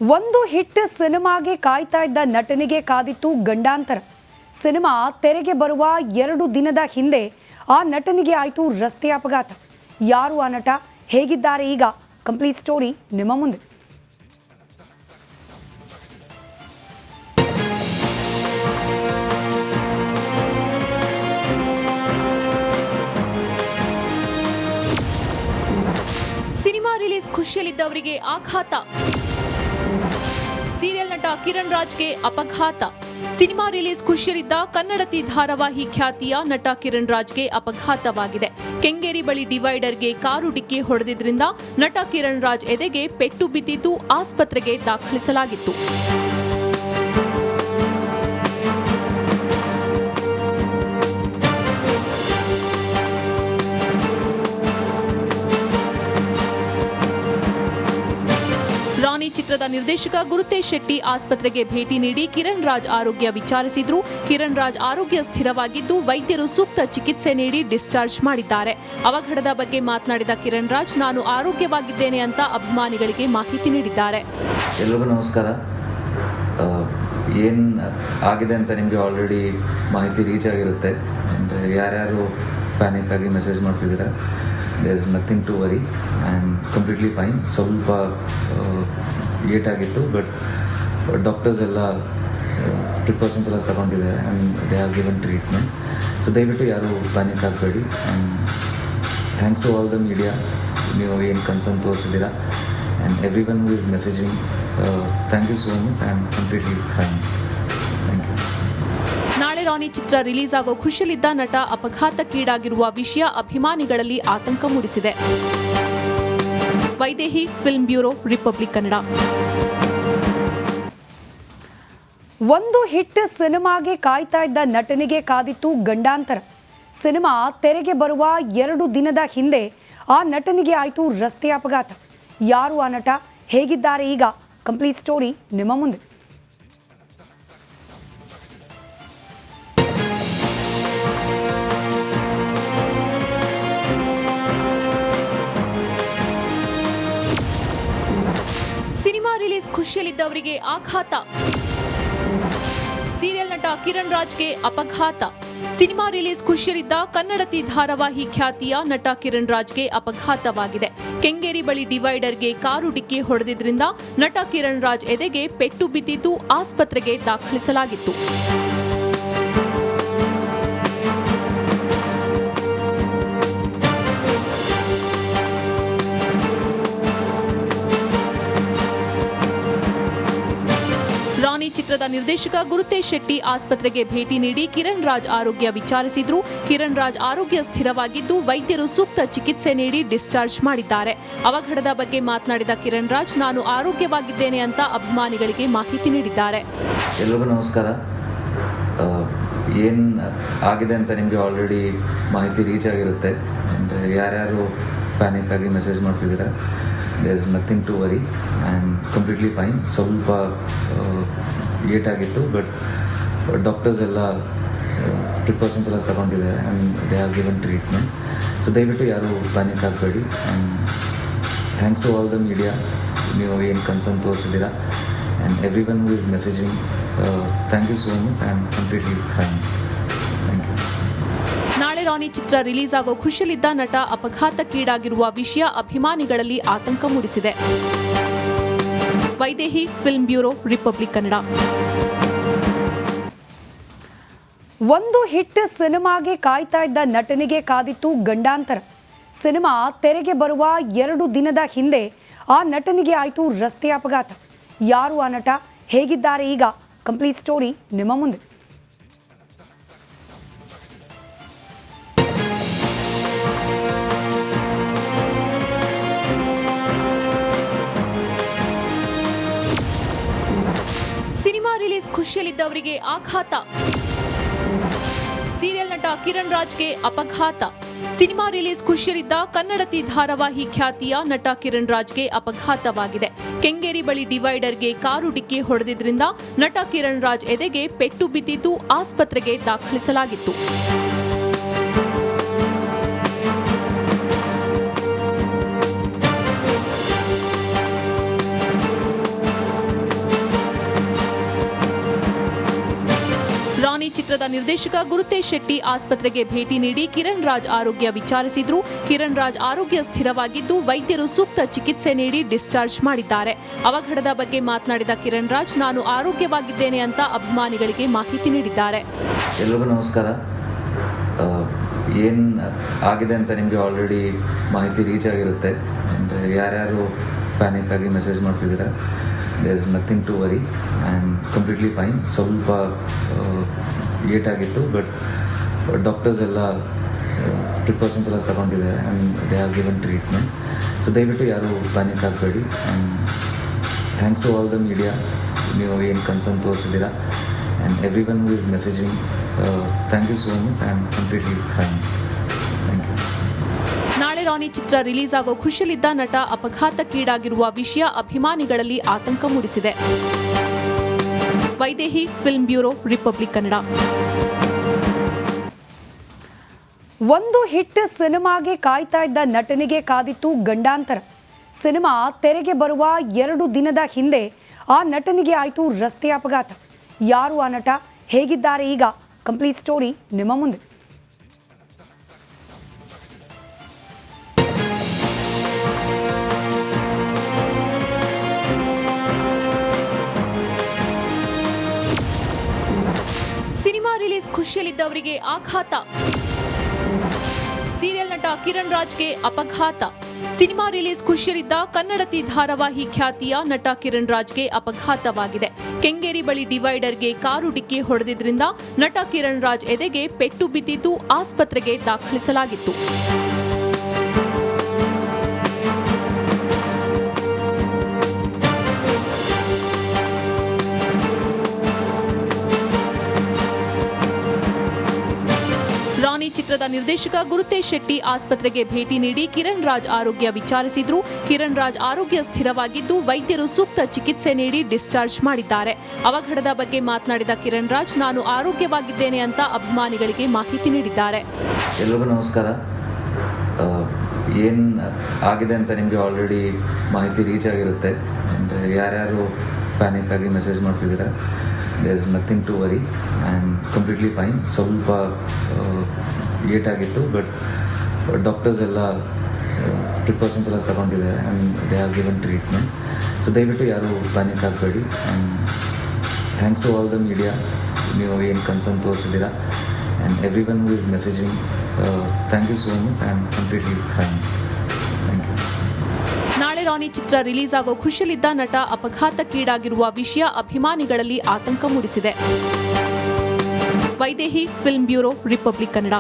ಒಂದು ಹಿಟ್ ಸಿನಿಮಾಗೆ ಕಾಯ್ತಾ ಇದ್ದ ನಟನಿಗೆ ಕಾದಿತ್ತು ಗಂಡಾಂತರ. ಸಿನಿಮಾ ತೆರೆಗೆ ಬರುವ 2 ದಿನದ ಹಿಂದೆ ಆ ನಟನಿಗೆ ಆಯಿತು ರಸ್ತೆ ಅಪಘಾತ. ಯಾರು ಆ ನಟ, ಹೇಗಿದ್ದಾರೆ ಈಗ? ಕಂಪ್ಲೀಟ್ ಸ್ಟೋರಿ ನಿಮ್ಮ ಮುಂದೆ. ಸಿನಿಮಾ ರಿಲೀಸ್ ಖುಷಿಯಲ್ಲಿದ್ದವರಿಗೆ ಆಘಾತ. ಸೀರಿಯಲ್ ನಟ ಕಿರಣ್ ರಾಜ್ಗೆ ಅಪಘಾತ. ಸಿನಿಮಾ ರಿಲೀಸ್ ಖುಷಿಯಲ್ಲಿದ್ದ ಕನ್ನಡತಿ ಧಾರಾವಾಹಿ ಖ್ಯಾತಿಯ ನಟ ಕಿರಣ್ ರಾಜ್ಗೆ ಅಪಘಾತವಾಗಿದೆ. ಕೆಂಗೇರಿ ಬಳಿ ಡಿವೈಡರ್ಗೆ ಕಾರು ಡಿಕ್ಕಿ ಹೊಡೆದಿದ್ದರಿಂದ ನಟ ಕಿರಣ್ ರಾಜ್ ಎದೆಗೆ ಪೆಟ್ಟು ಬಿದ್ದಿದ್ದು ಆಸ್ಪತ್ರೆಗೆ ದಾಖಲಿಸಲಾಗಿತ್ತು. ರಾಣಿ ಚಿತ್ರದ ನಿರ್ದೇಶಕ ಗುರುತೇಶ್ ಶೆಟ್ಟಿ ಆಸ್ಪತ್ರೆಗೆ ಭೇಟಿ ನೀಡಿ ಕಿರಣ್ ರಾಜ್ ಆರೋಗ್ಯ ವಿಚಾರಿಸಿದ್ರು. ಕಿರಣ್ ರಾಜ್ ಆರೋಗ್ಯ ಸ್ಥಿರವಾಗಿದ್ದು ವೈದ್ಯರು ಸೂಕ್ತ ಚಿಕಿತ್ಸೆ ನೀಡಿ ಡಿಸ್ಚಾರ್ಜ್ ಮಾಡಿದ್ದಾರೆ. ಅವಘಡದ ಬಗ್ಗೆ ಮಾತನಾಡಿದ ಕಿರಣ್ ರಾಜ್, ನಾನು ಆರೋಗ್ಯವಾಗಿದ್ದೇನೆ ಅಂತ ಅಭಿಮಾನಿಗಳಿಗೆ ಮಾಹಿತಿ ನೀಡಿದ್ದಾರೆ. ಎಲ್ಲರಿಗೂ ನಮಸ್ಕಾರ. ಏನು ಆಗಿದೆ ಅಂತ ನಿಮಗೆ ಆಲ್ರೆಡಿ ಮಾಹಿತಿ ರೀಚ್ ಆಗಿರುತ್ತೆ. ಆ್ಯಂಡ್ ಯಾರ್ಯಾರು ಪ್ಯಾನಿಕ್ ಆಗಿ ಮೆಸೇಜ್ ಮಾಡ್ತಿದ್ದೀರಾ, there is nothing to worry. I am completely fine. ಸ್ವಲ್ಪ ಲೇಟ್ ಆಗಿತ್ತು, ಬಟ್ ಡಾಕ್ಟರ್ಸ್ ಎಲ್ಲ ಪ್ರಿಕಾಷನ್ಸ್ ಎಲ್ಲ ತಗೊಂಡಿದ್ದಾರೆ and they have given treatment. So ದಯವಿಟ್ಟು ಯಾರು ಪ್ಯಾನಿಕ್ ಆಗಬೇಡಿ. And thanks to all the media, ನೀವು ಏನು ಕನ್ಸರ್ನ್ ತೋರಿಸಿದ್ದೀರಾ, and everyone who is messaging, thank you so much. I am completely fine. Thank you. ನಾಳೆ ರಾಣಿ ಚಿತ್ರ release ಆಗೋ ಖುಷಿಯಲ್ಲಿದ್ದ ನಟ ಅಪಘಾತಕ್ಕೀಡಾಗಿರುವ ವಿಷಯ ಅಭಿಮಾನಿಗಳಲ್ಲಿ ಆತಂಕ ಮೂಡಿಸಿದೆ. Vaidehi, film bureau, republic Kannada. ಒಂದು ಹಿಟ್ ಸಿನಿಮಾಗೆ ಕಾಯ್ತಾ ಇದ್ದ ನಟನಿಗೆ ಕಾದಿತ್ತು ಗಂಡಾಂತರ. ಸಿನಿಮಾ ತೆರೆಗೆ ಬರುವ 2 ದಿನದ ಹಿಂದೆ ಆ ನಟನಿಗೆ ಆಯಿತು ರಸ್ತೆ ಅಪಘಾತ. ಯಾರು ಆ ನಟ, ಹೇಗಿದ್ದಾರೆ ಈಗ? ಕಂಪ್ಲೀಟ್ ಸ್ಟೋರಿ ನಿಮ್ಮ ಮುಂದೆ. ಸಿನಿಮಾ ರಿಲೀಸ್ ಖುಷಿಯಲ್ಲಿದ್ದವರಿಗೆ ಆಘಾತ. ಸೀರಿಯಲ್ ನಟ ಕಿರಣ್ ರಾಜ್ಗೆ ಅಪಘಾತ. ಸಿನಿಮಾ ರಿಲೀಸ್ ಖುಷಿಯಲ್ಲಿದ್ದ ಕನ್ನಡತಿ ಧಾರಾವಾಹಿ ಖ್ಯಾತಿಯ ನಟ ಕಿರಣ್ ರಾಜ್ಗೆ ಅಪಘಾತವಾಗಿದೆ. ಕೆಂಗೇರಿ ಬಳಿ ಡಿವೈಡರ್ಗೆ ಕಾರು ಡಿಕ್ಕಿ ಹೊಡೆದಿದ್ದರಿಂದ ನಟ ಕಿರಣ್ ರಾಜ್ ಎದೆಗೆ ಪೆಟ್ಟು ಬಿದ್ದಿದ್ದು ಆಸ್ಪತ್ರೆಗೆ ದಾಖಲಿಸಲಾಗಿತ್ತು. ರಾಣಿ ಚಿತ್ರದ ನಿರ್ದೇಶಕ ಗುರುತೇಶ್ ಶೆಟ್ಟಿ ಆಸ್ಪತ್ರೆಗೆ ಭೇಟಿ ನೀಡಿ ಕಿರಣ್ ರಾಜ್ ಆರೋಗ್ಯ ವಿಚಾರಿಸಿದ್ರು. ಕಿರಣ್ ರಾಜ್ ಆರೋಗ್ಯ ಸ್ಥಿರವಾಗಿದ್ದು ವೈದ್ಯರು ಸೂಕ್ತ ಚಿಕಿತ್ಸೆ ನೀಡಿ ಡಿಸ್ಚಾರ್ಜ್ ಮಾಡಿದ್ದಾರೆ. ಅವಘಡದ ಬಗ್ಗೆ ಮಾತನಾಡಿದ ಕಿರಣ್ ರಾಜ್, ನಾನು ಆರೋಗ್ಯವಾಗಿದ್ದೇನೆ ಅಂತ ಅಭಿಮಾನಿಗಳಿಗೆ ಮಾಹಿತಿ ನೀಡಿದ್ದಾರೆ. ಎಲ್ಲರಿಗೂ ನಮಸ್ಕಾರ. ಏನು ಆಗಿದೆ ಅಂತ ನಿಮಗೆ ಆಲ್ರೆಡಿ ಮಾಹಿತಿ ರೀಚ್ ಆಗಿರುತ್ತೆ. ಆ್ಯಂಡ್ ಯಾರ್ಯಾರು ಪ್ಯಾನಿಕ್ ಆಗಿ ಮೆಸೇಜ್ ಮಾಡ್ತಿದ್ದೀರಾ, there is nothing to worry. I am completely fine. ಸ್ವಲ್ಪ ಲೇಟ್ ಆಗಿತ್ತು, ಬಟ್ ಡಾಕ್ಟರ್ಸ್ ಎಲ್ಲ ಪ್ರಿಕಾಷನ್ಸ್ ಎಲ್ಲ ತಗೊಂಡಿದ್ದಾರೆ and they have given treatment. So ದಯವಿಟ್ಟು ಯಾರು ಪ್ಯಾನಿಕ್ ಆಗಬೇಡಿ. And thanks to all the media, ನೀವು ಏನು ಕನ್ಸರ್ನ್ ತೋರಿಸಿದ್ದೀರಾ, and everyone who is messaging, thank you so much. I am completely fine. Thank you. ನಾಳೆ ರಾಣಿ ಚಿತ್ರ release ಆಗೋ ಖುಷಿಯಲ್ಲಿದ್ದ ನಟ ಅಪಘಾತಕ್ಕೀಡಾಗಿರುವ ವಿಷಯ ಅಭಿಮಾನಿಗಳಲ್ಲಿ ಆತಂಕ ಮೂಡಿಸಿದೆ. Vaidehi, film bureau, republic Kannada. ಒಂದು ಹಿಟ್ ಸಿನಿಮಾಗೆ ಕಾಯ್ತಾ ಇದ್ದ ನಟನಿಗೆ ಕಾದಿತ್ತು ಗಂಡಾಂತರ. ಸಿನಿಮಾ ತೆರೆಗೆ ಬರುವ 2 ದಿನದ ಹಿಂದೆ ಆ ನಟನಿಗೆ ಆಯಿತು ರಸ್ತೆ ಅಪಘಾತ. ಯಾರು ಆ ನಟ, ಹೇಗಿದ್ದಾರೆ ಈಗ? ಕಂಪ್ಲೀಟ್ ಸ್ಟೋರಿ ನಿಮ್ಮ ಮುಂದೆ. ಸಿನಿಮಾ ರಿಲೀಸ್ ಖುಷಿಯಲ್ಲಿದ್ದವರಿಗೆ ಆಘಾತ. ಸೀರಿಯಲ್ ನಟ ಕಿರಣ್ ರಾಜ್ಗೆ ಅಪಘಾತ. ಸಿನಿಮಾ ರಿಲೀಸ್ ಖುಷಿಯಲ್ಲಿದ್ದ ಕನ್ನಡತಿ ಧಾರಾವಾಹಿ ಖ್ಯಾತಿಯ ನಟ ಕಿರಣ್ ರಾಜ್ಗೆ ಅಪಘಾತವಾಗಿದೆ. ಕೆಂಗೇರಿ ಬಳಿ ಡಿವೈಡರ್ಗೆ ಕಾರು ಡಿಕ್ಕಿ ಹೊಡೆದಿದ್ದರಿಂದ ನಟ ಕಿರಣ್ ರಾಜ್ ಎದೆಗೆ ಪೆಟ್ಟು ಬಿದ್ದಿದ್ದು ಆಸ್ಪತ್ರೆಗೆ ದಾಖಲಿಸಲಾಗಿತ್ತು. ರಾಣಿ ಚಿತ್ರದ ನಿರ್ದೇಶಕ ಗುರುತೇಶ್ ಶೆಟ್ಟಿ ಆಸ್ಪತ್ರೆಗೆ ಭೇಟಿ ನೀಡಿ ಕಿರಣ್ ರಾಜ್ ಆರೋಗ್ಯ ವಿಚಾರಿಸಿದ್ರು. ಕಿರಣ್ ರಾಜ್ ಆರೋಗ್ಯ ಸ್ಥಿರವಾಗಿದ್ದು ವೈದ್ಯರು ಸೂಕ್ತ ಚಿಕಿತ್ಸೆ ನೀಡಿ ಡಿಸ್ಚಾರ್ಜ್ ಮಾಡಿದ್ದಾರೆ. ಅವಘಡದ ಬಗ್ಗೆ ಮಾತನಾಡಿದ ಕಿರಣ್ ರಾಜ್, ನಾನು ಆರೋಗ್ಯವಾಗಿದ್ದೇನೆ ಅಂತ ಅಭಿಮಾನಿಗಳಿಗೆ ಮಾಹಿತಿ ನೀಡಿದ್ದಾರೆ. ಎಲ್ರಿಗೂ ನಮಸ್ಕಾರ. ಏನು ಆಗಿದೆ ಅಂತ ನಿಮಗೆ ಆಲ್ರೆಡಿ ಮಾಹಿತಿ ರೀಚ್ ಆಗಿರುತ್ತೆ. ಆ್ಯಂಡ್ ಯಾರ್ಯಾರು ಪ್ಯಾನಿಕ್ ಆಗಿ ಮೆಸೇಜ್ ಮಾಡ್ತಿದ್ದೀರಾ, there is nothing to worry. I am completely fine. ಸ್ವಲ್ಪ ಏಟ್ ಆಗಿತ್ತು, ಬಟ್ ಡಾಕ್ಟರ್ಸ್ ಎಲ್ಲ ಪ್ರಿಕಾಷನ್ಸ್ ಎಲ್ಲ ತಗೊಂಡಿದ್ದಾರೆ and they have given treatment. So ದಯವಿಟ್ಟು ಯಾರು ಪ್ಯಾನಿಕ್ ಆಗಬೇಡಿ. And thanks to all the media, ನೀವು ಏನು ಕನ್ಸರ್ನ್ ತೋರಿಸಿದ್ದೀರಾ. And everyone who is messaging, thank you so much. I am completely fine. Thank you. ನಾಳೆ ರಾಣಿ ಚಿತ್ರ ರಿಲೀಸ್ ಆಗೋ ಖುಷಿಯಲ್ಲಿದ್ದ ನಟ ಅಪಘಾತಕ್ಕೀಡಾಗಿರುವ ವಿಷಯ ಅಭಿಮಾನಿಗಳಲ್ಲಿ ಆತಂಕ ಮೂಡಿಸಿದೆ. Vaidehi, film bureau, republic Kannada. ಒಂದು ಹಿಟ್ ಸಿನಿಮಾಗೆ ಕಾಯ್ತಾ ಇದ್ದ ನಟನಿಗೆ ಕಾದಿತ್ತು ಗಂಡಾಂತರ. ಸಿನಿಮಾ ತೆರೆಗೆ ಬರುವ 2 ದಿನದ ಹಿಂದೆ ಆ ನಟನಿಗೆ ಆಯಿತು ರಸ್ತೆ ಅಪಘಾತ. ಯಾರು ಆ ನಟ, ಹೇಗಿದ್ದಾರೆ ಈಗ? ಕಂಪ್ಲೀಟ್ ಸ್ಟೋರಿ ನಿಮ್ಮ ಮುಂದೆ. ಸಿನಿಮಾ ರಿಲೀಸ್ ಖುಷಿಯಲ್ಲಿದ್ದವರಿಗೆ ಆಘಾತ. ಸೀರಿಯಲ್ ನಟ ಕಿರಣ್ ರಾಜ್ಗೆ ಅಪಘಾತ. ಸಿನಿಮಾ ರಿಲೀಸ್ ಖುಷಿಯಲ್ಲಿದ್ದ ಕನ್ನಡತಿ ಧಾರಾವಾಹಿ ಖ್ಯಾತಿಯ ನಟ ಕಿರಣ್ ರಾಜ್ಗೆ ಅಪಘಾತವಾಗಿದೆ. ಕೆಂಗೇರಿ ಬಳಿ ಡಿವೈಡರ್ಗೆ ಕಾರು ಡಿಕ್ಕಿ ಹೊಡೆದಿದ್ದರಿಂದ ನಟ ಕಿರಣ್ ರಾಜ್ ಎದೆಗೆ ಪೆಟ್ಟು ಬಿದ್ದಿದ್ದು ಆಸ್ಪತ್ರೆಗೆ ದಾಖಲಿಸಲಾಗಿತ್ತು. ರಾಣಿ ಚಿತ್ರದ ನಿರ್ದೇಶಕ ಗುರುತೇಶ್ ಶೆಟ್ಟಿ ಆಸ್ಪತ್ರೆಗೆ ಭೇಟಿ ನೀಡಿ ಕಿರಣ್ ರಾಜ್ ಆರೋಗ್ಯ ವಿಚಾರಿಸಿದ್ರು. ಕಿರಣ್ ರಾಜ್ ಆರೋಗ್ಯ ಸ್ಥಿರವಾಗಿದ್ದು ವೈದ್ಯರು ಸೂಕ್ತ ಚಿಕಿತ್ಸೆ ನೀಡಿ ಡಿಸ್ಚಾರ್ಜ್ ಮಾಡಿದ್ದಾರೆ. ಅವಘಡದ ಬಗ್ಗೆ ಮಾತನಾಡಿದ ಕಿರಣ್ ರಾಜ್, ನಾನು ಆರೋಗ್ಯವಾಗಿದ್ದೇನೆ ಅಂತ ಅಭಿಮಾನಿಗಳಿಗೆ ಮಾಹಿತಿ ನೀಡಿದ್ದಾರೆ. ಎಲ್ರಿಗೂ ನಮಸ್ಕಾರ. ಏನು ಆಗಿದೆ ಅಂತ ನಿಮಗೆ ಆಲ್ರೆಡಿ ಮಾಹಿತಿ ರೀಚ್ ಆಗಿರುತ್ತೆ. ಆ್ಯಂಡ್ ಯಾರ್ಯಾರು ಪ್ಯಾನಿಕ್ ಆಗಿ ಮೆಸೇಜ್ ಮಾಡ್ತಿದ್ದೀರಾ, there is nothing to worry. I am completely fine. ಸ್ವಲ್ಪ ಏಟ್ ಆಗಿತ್ತು, ಬಟ್ ಡಾಕ್ಟರ್ಸ್ ಎಲ್ಲ ಪ್ರಿಕಾಷನ್ಸ್ ಎಲ್ಲ ತಗೊಂಡಿದ್ದಾರೆ and they have given treatment. So ದಯವಿಟ್ಟು ಯಾರು ಪ್ಯಾನಿಕ್ ಆಗಬೇಡಿ. And thanks to all the media, ನೀವು ಏನು ಕನ್ಸರ್ನ್ ತೋರಿಸಿದ್ದೀರಾ. And everyone who is messaging, thank you so much. I am completely fine. Thank you. ನಾಳೆ ರಾಣಿ ಚಿತ್ರ ರಿಲೀಸ್ ಆಗೋ ಖುಷಿಯಲ್ಲಿದ್ದ ನಟ ಅಪಘಾತಕ್ಕೀಡಾಗಿರುವ ವಿಷಯ ಅಭಿಮಾನಿಗಳಲ್ಲಿ ಆತಂಕ ಮೂಡಿಸಿದೆ. Vaidehi, film bureau, republic Kannada.